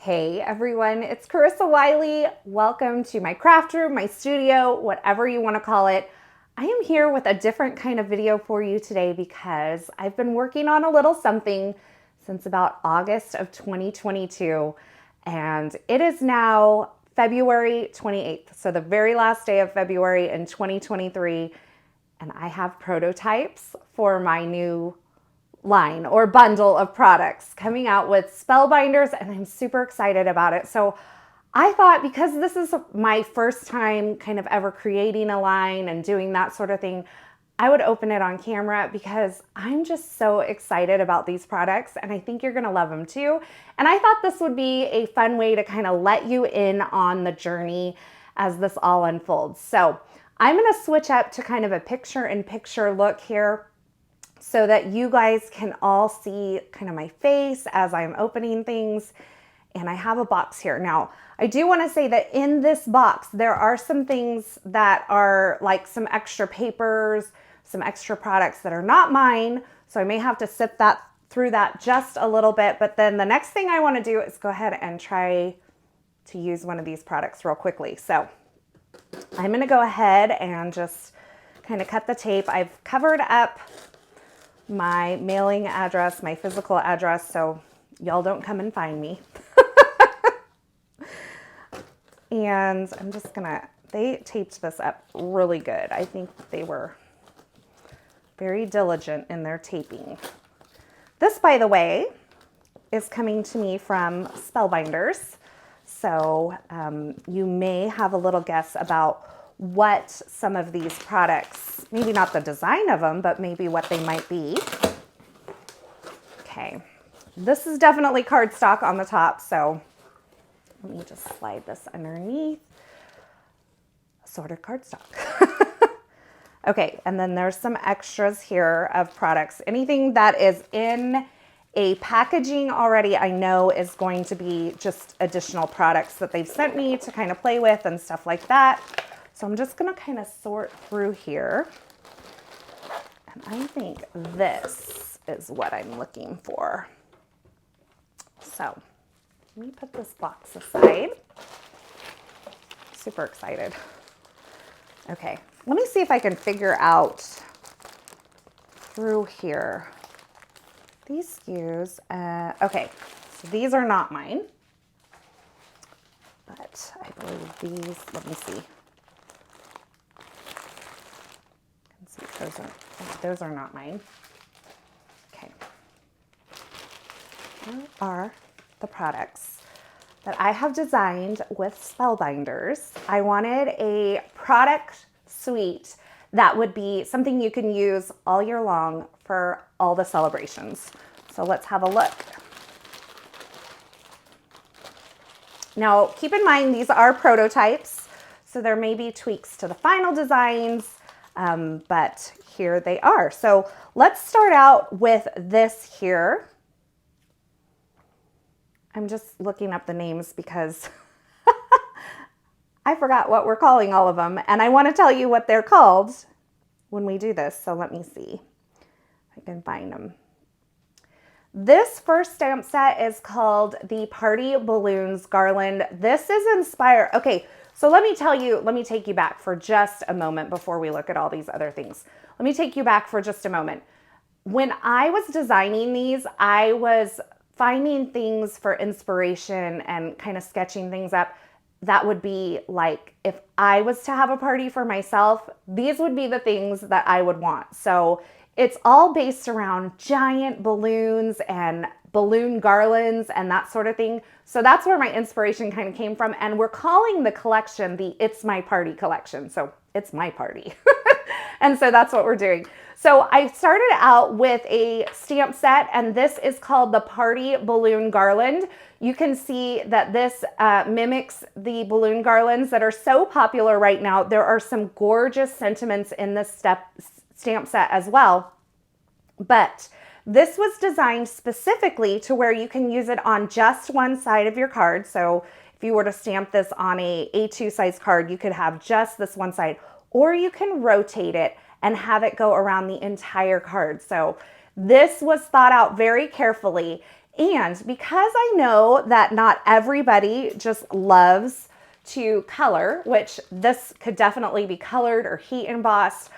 Hey everyone, it's Carissa Wiley. Welcome to my craft room, my studio, whatever you want to call it. I am here with a different kind of video for you today because I've been working on a little something since about August of 2022, and it is now February 28th, so the very last day of February in 2023, and I have prototypes for my new line or bundle of products coming out with Spellbinders, and I'm super excited about it. So I thought, because this is my first time kind of ever creating a line and doing that sort of thing, I would open it on camera because I'm just so excited about these products and I think you're gonna love them too. And I thought this would be a fun way to kind of let you in on the journey as this all unfolds. So I'm gonna switch up to kind of a picture-in-picture look here, so that you guys can all see kind of my face as I'm opening things. And I have a box here. Now, I do want to say that in this box, there are some things that are like some extra papers, some extra products that are not mine. So I may have to sift through that just a little bit. But then the next thing I want to do is go ahead and try to use one of these products real quickly. So I'm going to go ahead and just kind of cut the tape. I've covered up my mailing address, my physical address, so y'all don't come and find me. And I'm just gonna, they taped this up really good. I think they were very diligent in their taping. This, by the way, is coming to me from Spellbinders. So you may have a little guess about what some of these products, maybe not the design of them, but maybe what they might be. Okay, this is definitely cardstock on the top, so let me just slide this underneath. Assorted cardstock. Okay, and then there's some extras here of products. Anything that is in a packaging already, I know is going to be just additional products that they've sent me to kind of play with and stuff like that. So I'm just gonna kind of sort through here. And I think this is what I'm looking for. So let me put this box aside. Super excited. Okay, let me see if I can figure out through here. These SKUs, okay, so these are not mine. But I believe these, let me see. Those are not mine. Okay. Here are the products that I have designed with Spellbinders. I wanted a product suite that would be something you can use all year long for all the celebrations. So let's have a look. Now, keep in mind, these are prototypes, so there may be tweaks to the final designs. But here they are. So let's start out with this here. I'm just looking up the names because I forgot what we're calling all of them, and I want to tell you what they're called when we do this. So let me see if I can find them. This first stamp set is called the Party Balloons Garland. This is inspired. Okay. So let me tell you, let me take you back for just a moment before we look at all these other things. Let me take you back for just a moment. When I was designing these, I was finding things for inspiration and kind of sketching things up that would be like, if I was to have a party for myself, these would be the things that I would want. So it's all based around giant balloons and balloon garlands and that sort of thing. So that's where my inspiration kind of came from. And we're calling the collection the It's My Party collection. So it's my party. And so that's what we're doing. So I started out with a stamp set, and this is called the Party Balloon Garland. You can see that this mimics the balloon garlands that are so popular right now. There are some gorgeous sentiments in this stamp set as well. But this was designed specifically to where you can use it on just one side of your card. So if you were to stamp this on a A2 size card, you could have just this one side, or you can rotate it and have it go around the entire card. So this was thought out very carefully. And because I know that not everybody just loves to color, which this could definitely be colored or heat embossed,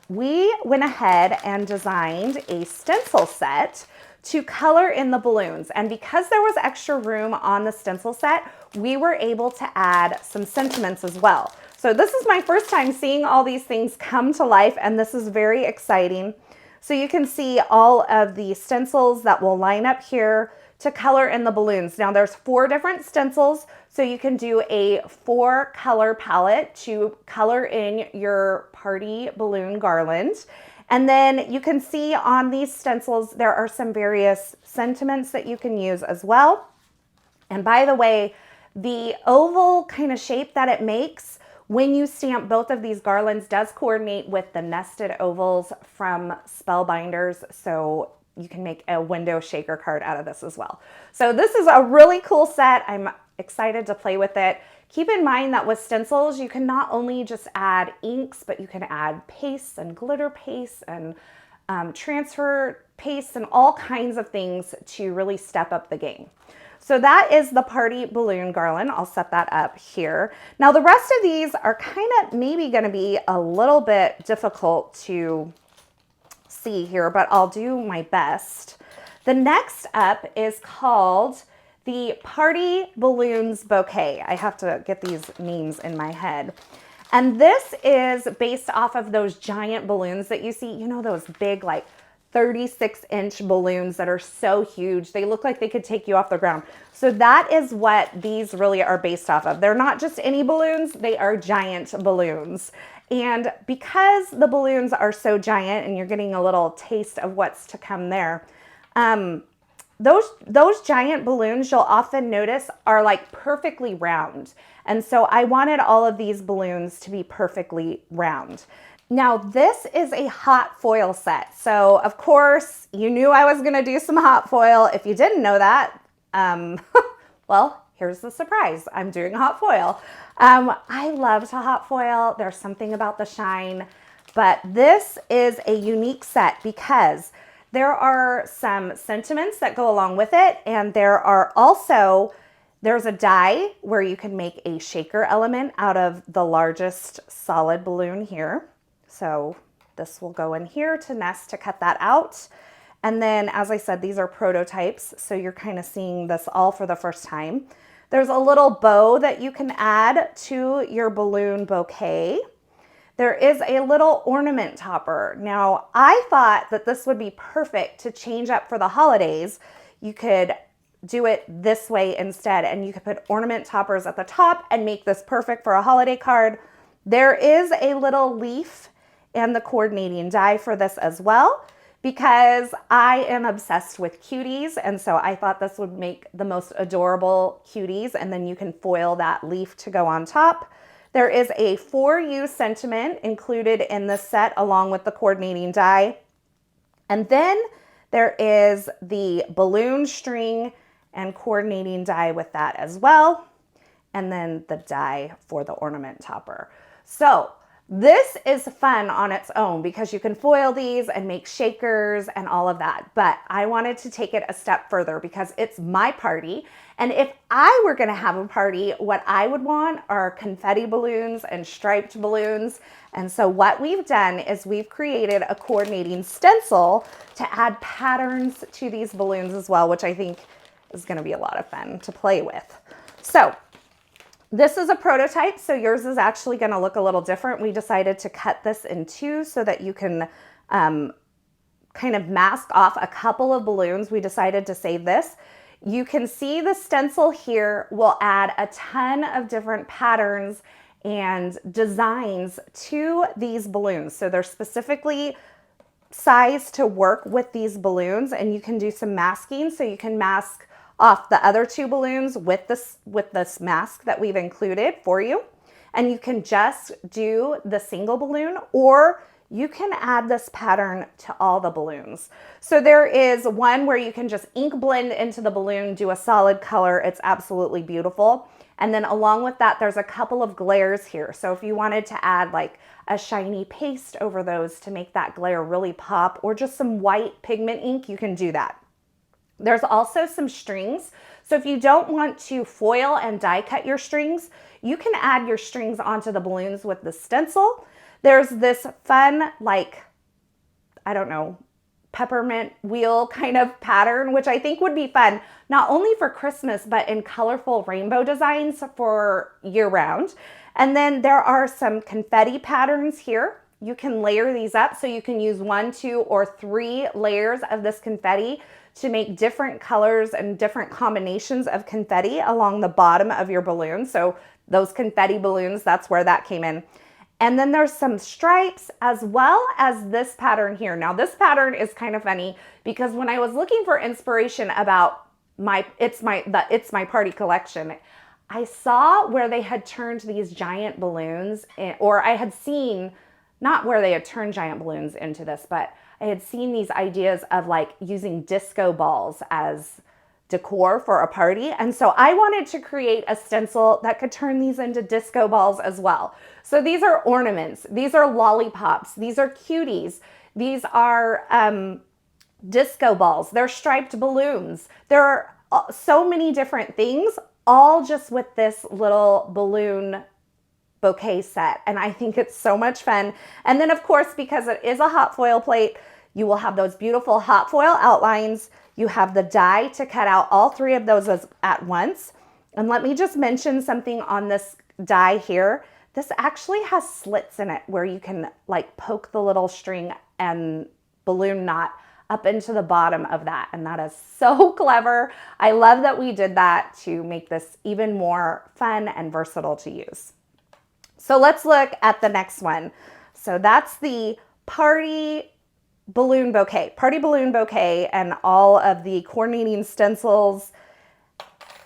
we went ahead and designed a stencil set to color in the balloons. And because there was extra room on the stencil set, we were able to add some sentiments as well. So this is my first time seeing all these things come to life, and this is very exciting. So you can see all of the stencils that will line up here to color in the balloons. Now there's 4 different stencils, so you can do a 4 color palette to color in your party balloon garland. And then you can see on these stencils, there are some various sentiments that you can use as well. And by the way, the oval kind of shape that it makes when you stamp both of these garlands does coordinate with the nested ovals from Spellbinders. So you can make a window shaker card out of this as well. So this is a really cool set. I'm excited to play with it. Keep in mind that with stencils, you can not only just add inks, but you can add pastes and glitter pastes and transfer pastes and all kinds of things to really step up the game. So that is the party balloon garland. I'll set that up here. Now the rest of these are kind of maybe going to be a little bit difficult to see here, but I'll do my best. The next up is called the Party Balloons Bouquet. I have to get these names in my head. And this is based off of those giant balloons that you see, you know, those big like 36-inch balloons that are so huge. They look like they could take you off the ground. So that is what these really are based off of. They're not just any balloons, they are giant balloons. And because the balloons are so giant, and you're getting a little taste of what's to come there, those giant balloons you'll often notice are like perfectly round. And so I wanted all of these balloons to be perfectly round. Now this is a hot foil set. So of course you knew I was gonna do some hot foil. If you didn't know that, well, here's the surprise. I'm doing hot foil. I love to hot foil. There's something about the shine, but this is a unique set because there are some sentiments that go along with it. And there's a die where you can make a shaker element out of the largest solid balloon here. So this will go in here to nest to cut that out. And then, as I said, these are prototypes. So you're kind of seeing this all for the first time. There's a little bow that you can add to your balloon bouquet. There is a little ornament topper. Now, I thought that this would be perfect to change up for the holidays. You could do it this way instead, and you could put ornament toppers at the top and make this perfect for a holiday card. There is a little leaf and the coordinating die for this as well, because I am obsessed with cuties, and so I thought this would make the most adorable cuties, and then you can foil that leaf to go on top. There is a For You sentiment included in this set along with the coordinating die. And then there is the balloon string and coordinating die with that as well. And then the die for the ornament topper. So this is fun on its own because you can foil these and make shakers and all of that. But I wanted to take it a step further because it's my party. And if I were gonna have a party, what I would want are confetti balloons and striped balloons. And so what we've done is we've created a coordinating stencil to add patterns to these balloons as well, which I think is gonna be a lot of fun to play with. So this is a prototype, so yours is actually gonna look a little different. We decided to cut this in two so that you can kind of mask off a couple of balloons. We decided to save this. You can see the stencil here will add a ton of different patterns and designs to these balloons. So they're specifically sized to work with these balloons, and you can do some masking. So you can mask off the other two balloons with this mask that we've included for you. And you can just do the single balloon, or you can add this pattern to all the balloons. So there is one where you can just ink blend into the balloon, do a solid color. It's absolutely beautiful. And then along with that, there's a couple of glares here. So if you wanted to add like a shiny paste over those to make that glare really pop, or just some white pigment ink, you can do that. There's also some strings. So if you don't want to foil and die cut your strings, you can add your strings onto the balloons with the stencil. There's this fun, like, I don't know, peppermint wheel kind of pattern, which I think would be fun, not only for Christmas, but in colorful rainbow designs for year round. And then there are some confetti patterns here. You can layer these up, so you can use 1, 2, or 3 layers of this confetti to make different colors and different combinations of confetti along the bottom of your balloon. So those confetti balloons, that's where that came in. And then there's some stripes as well as this pattern here. Now this pattern is kind of funny because when I was looking for inspiration about It's My Party collection, I saw where they had turned these giant balloons or I had seen, not where they had turned giant balloons into this, but I had seen these ideas of like using disco balls as decor for a party. And so I wanted to create a stencil that could turn these into disco balls as well. So these are ornaments, these are lollipops, these are cuties, these are disco balls, they're striped balloons. There are so many different things, all just with this little balloon bouquet set. And I think it's so much fun. And then of course, because it is a hot foil plate, you will have those beautiful hot foil outlines. You have the die to cut out all 3 of those at once. And let me just mention something on this die here. This actually has slits in it where you can like poke the little string and balloon knot up into the bottom of that. And that is so clever. I love that we did that to make this even more fun and versatile to use. So let's look at the next one. So that's the Party Balloon Bouquet and all of the coordinating stencils.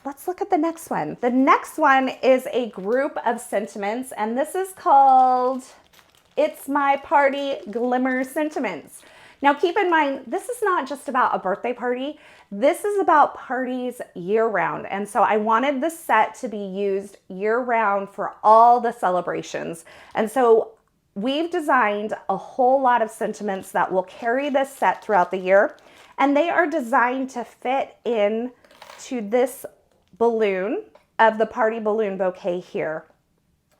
Let's look at the next one. The next one is a group of sentiments, and this is called It's My Party Glimmer Sentiments. Now keep in mind, this is not just about a birthday party. This is about parties year round. And so I wanted this set to be used year round for all the celebrations. And so we've designed a whole lot of sentiments that will carry this set throughout the year. And they are designed to fit in to this balloon of the Party Balloon Bouquet here.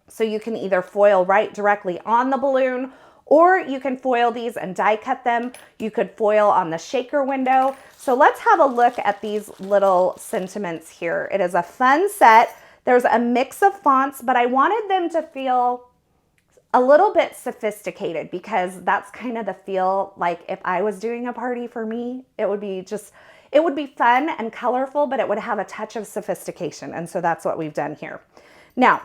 So you can either foil right directly on the balloon, or you can foil these and die cut them. You could foil on the shaker window. So let's have a look at these little sentiments here. It is a fun set. There's a mix of fonts, but I wanted them to feel a little bit sophisticated because that's kind of the feel. Like if I was doing a party for me, it would be fun and colorful, but it would have a touch of sophistication. And so that's what we've done here. Now,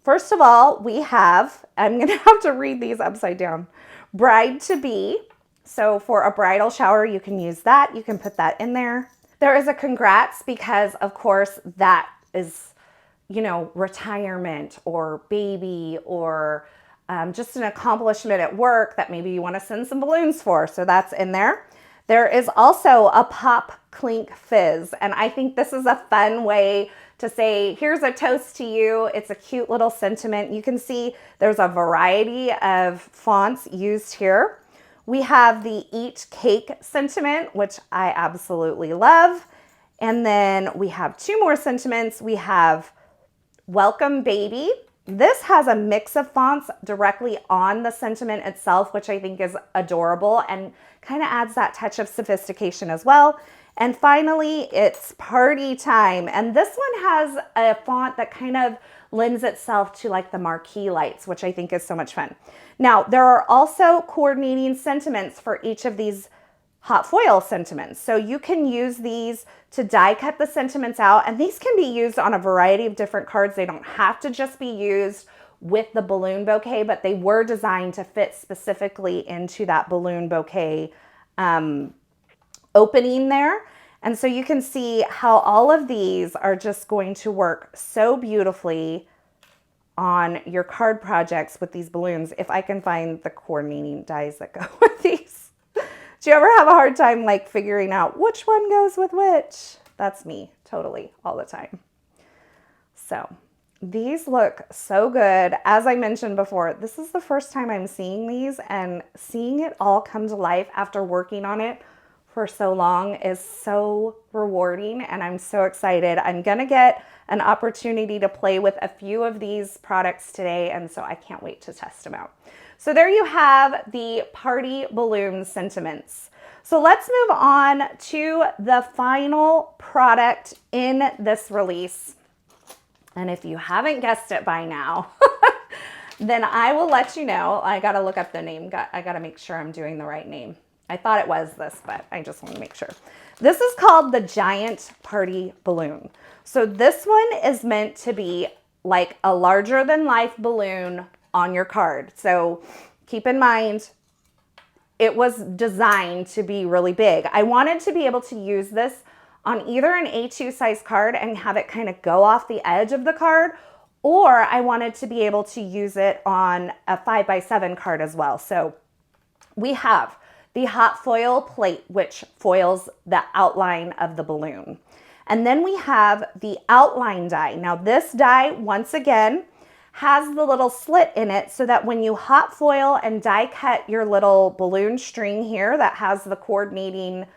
first of all, we have, I'm gonna have to read these upside down, bride to be. So for a bridal shower, you can use that. You can put that in there. There is a congrats because of course that is, you know, retirement or baby or just an accomplishment at work that maybe you want to send some balloons for. So that's in there. There is also a pop clink fizz. And I think this is a fun way to say, here's a toast to you. It's a cute little sentiment. You can see there's a variety of fonts used here. We have the eat cake sentiment, which I absolutely love. And then we have 2 more sentiments. We have welcome baby. This has a mix of fonts directly on the sentiment itself, which I think is adorable and kind of adds that touch of sophistication as well. And finally, it's party time. And this one has a font that kind of lends itself to like the marquee lights, which I think is so much fun. Now, there are also coordinating sentiments for each of these hot foil sentiments. So you can use these to die cut the sentiments out, and these can be used on a variety of different cards. They don't have to just be used with the balloon bouquet, but they were designed to fit specifically into that balloon bouquet opening there. And so you can see how all of these are just going to work so beautifully on your card projects with these balloons, if I can find the coordinating dies that go with these. Do you ever have a hard time like figuring out which one goes with which? That's me, totally, all the time. So these look so good. As I mentioned before, this is the first time I'm seeing these, and seeing it all come to life after working on it for so long is so rewarding, and I'm so excited. I'm gonna get an opportunity to play with a few of these products today, and so I can't wait to test them out. So there you have the party balloon sentiments. So let's move on to the final product in this release. And if you haven't guessed it by now, then I will let you know. I gotta look up the name. I gotta make sure I'm doing the right name. I thought it was this, but I just want to make sure. This is called the Giant Party Balloon. So this one is meant to be like a larger than life balloon on your card. So keep in mind, it was designed to be really big. I wanted to be able to use this on either an A2 size card and have it kind of go off the edge of the card, or I wanted to be able to use it on a 5x7 card as well. So we have the hot foil plate, which foils the outline of the balloon. And then we have the outline die. Now this die, once again, has the little slit in it so that when you hot foil and die cut your little balloon string here that has the coordinating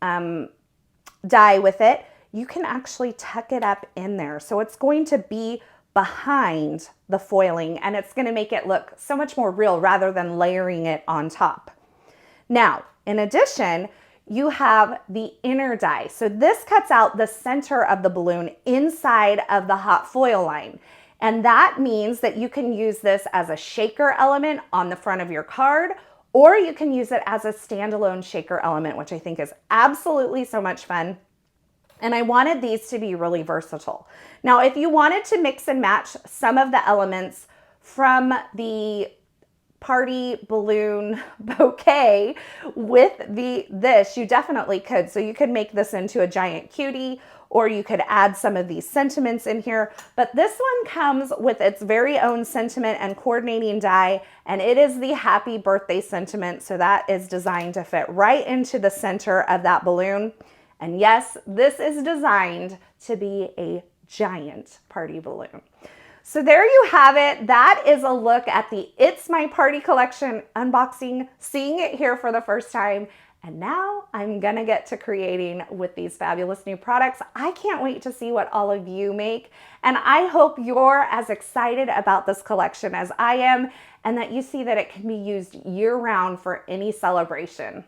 die with it, you can actually tuck it up in there. So it's going to be behind the foiling, and it's going to make it look so much more real rather than layering it on top. Now, in addition, you have the inner die. So this cuts out the center of the balloon inside of the hot foil line. And that means that you can use this as a shaker element on the front of your card, or you can use it as a standalone shaker element, which I think is absolutely so much fun. And I wanted these to be really versatile. Now, if you wanted to mix and match some of the elements from the party balloon bouquet with this, you definitely could. So you could make this into a giant cutie, or you could add some of these sentiments in here. But this one comes with its very own sentiment and coordinating die, and it is the happy birthday sentiment. So that is designed to fit right into the center of that balloon. And yes, this is designed to be a giant party balloon. So there you have it. That is a look at the It's My Party collection unboxing, seeing it here for the first time. And now I'm gonna get to creating with these fabulous new products. I can't wait to see what all of you make. And I hope you're as excited about this collection as I am, and that you see that it can be used year-round for any celebration.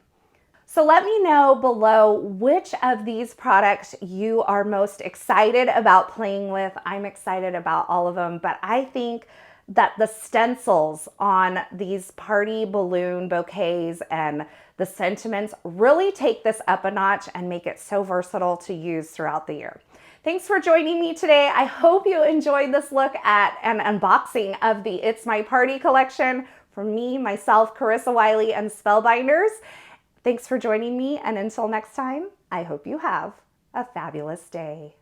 So let me know below which of these products you are most excited about playing with. I'm excited about all of them, but I think that the stencils on these party balloon bouquets and the sentiments really take this up a notch and make it so versatile to use throughout the year. Thanks for joining me today. I hope you enjoyed this look at an unboxing of the It's My Party collection from me, myself, Carissa, Wiley, and Spellbinders. Thanks for joining me, and until next time, I hope you have a fabulous day.